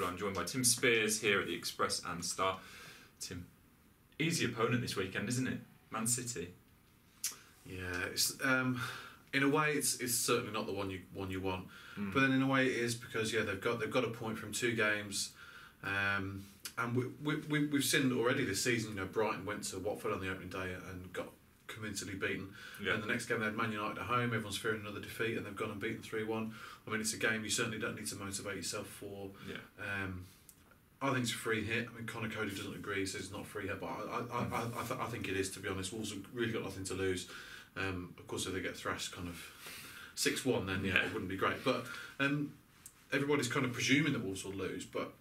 Sheffield. I'm joined by Tim Spears here at the Express and Star. Tim, easy opponent this weekend, isn't it? Man City. Yeah, it's in a way it's certainly not the one you want, but then in a way it is, because they've got a point from 2 games, and we've seen already this season. Brighton went to Watford on the opening day and got convincingly beaten. Yeah. And the next game they had Man United at home. Everyone's fearing another defeat, and they've gone and beaten 3-1. I mean, it's a game you certainly don't need to motivate yourself for. Yeah. I think it's a free hit. I mean, Conor Cody doesn't agree. He says it's not a free hit, but I think it is, to be honest. Wolves have really got nothing to lose. Of course, if they get thrashed kind of 6-1, then it wouldn't be great. But everybody's kind of presuming that Wolves will lose. But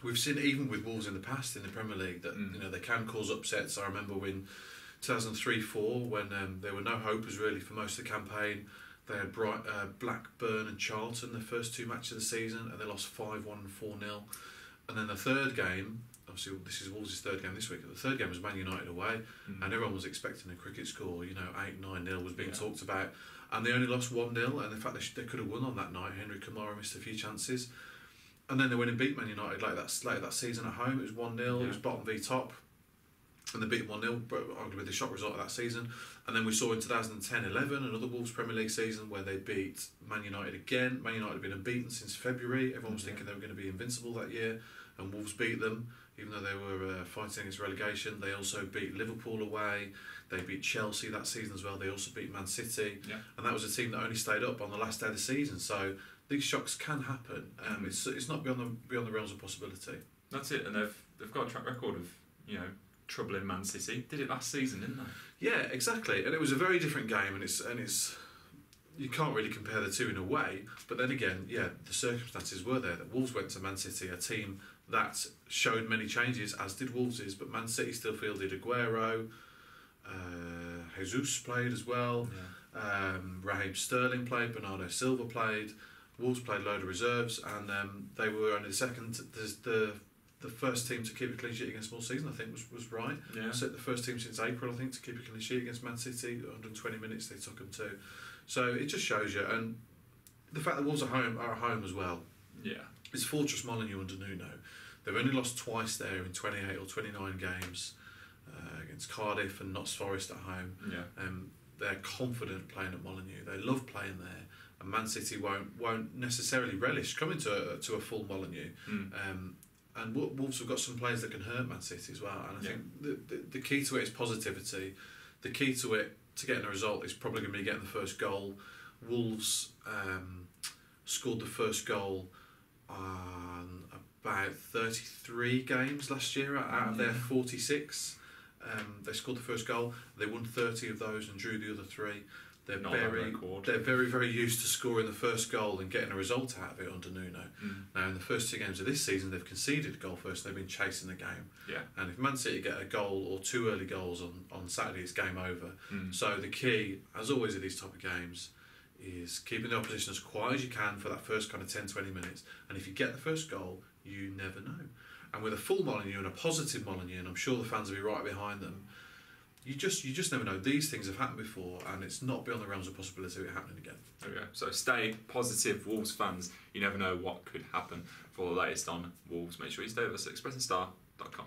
we've seen, even with Wolves in the past in the Premier League, that they can cause upsets. I remember when 2003-04, when there were no hopers really for most of the campaign. They had Blackburn and Charlton the first 2 matches of the season, and they lost 5-1 and 4-0. And then the third game, obviously this is Wolves' third game this week, the third game was Man United away, and everyone was expecting a cricket score, 8-9-0 was being talked about, and they only lost 1-0, and in fact they could have won on that night. Henry Kamara missed a few chances, and then they went and beat Man United later that season at home. It was 1-0, it was bottom v top, and they beat 1-0, arguably the shock result of that season. And then we saw in 2010-11 another Wolves Premier League season where they beat Man United again. Man United had been unbeaten since February. Everyone was thinking they were going to be invincible that year, and Wolves beat them, even though they were fighting against relegation. They also beat Liverpool away. They beat Chelsea that season as well. They also beat Man City, and that was a team that only stayed up on the last day of the season. So these shocks can happen. It's not beyond the realms of possibility. That's it, and they've got a track record of troubling Man City. Did it last season, didn't they? Yeah, exactly. And it was a very different game, and it's you can't really compare the two in a way. But then again, the circumstances were there that Wolves went to Man City, a team that showed many changes, as did Wolves', but Man City still fielded Aguero, Jesus played as well, Raheem Sterling played, Bernardo Silva played, Wolves played a load of reserves, and they were only the first team to keep a clean sheet against them all season, I think, was right. Yeah. So the first team since April, I think, to keep a clean sheet against Man City. 120 minutes they took them to. So it just shows you, and the fact that Wolves are at home as well. Yeah. It's Fortress Molineux under Nuno. They've only lost twice there in 28 or 29 games, against Cardiff and Notts Forest at home. Yeah. They're confident playing at Molineux. They love playing there, and Man City won't necessarily relish coming to a full Molineux. And Wolves have got some players that can hurt Man City as well. And I think the key to it is positivity. The key to it, to getting a result, is probably going to be getting the first goal. Wolves scored the first goal on about 33 games last year out of their 46. They scored the first goal. They won 30 of those and drew the other 3. They're very, very used to scoring the first goal and getting a result out of it under Nuno. Now, in the first 2 games of this season, they've conceded a goal first. They've been chasing the game. Yeah. And if Man City get a goal or 2 early goals on Saturday, it's game over. So the key, as always in these type of games, is keeping the opposition as quiet as you can for that first kind of 10-20 minutes. And if you get the first goal, you never know. And with a full Molineux and a positive Molineux, and I'm sure the fans will be right behind them, you just never know. These things have happened before, and it's not beyond the realms of possibility of it happening again. There we go. So stay positive, Wolves fans. You never know what could happen. For all the latest on Wolves, make sure you stay with us at expressandstar.com.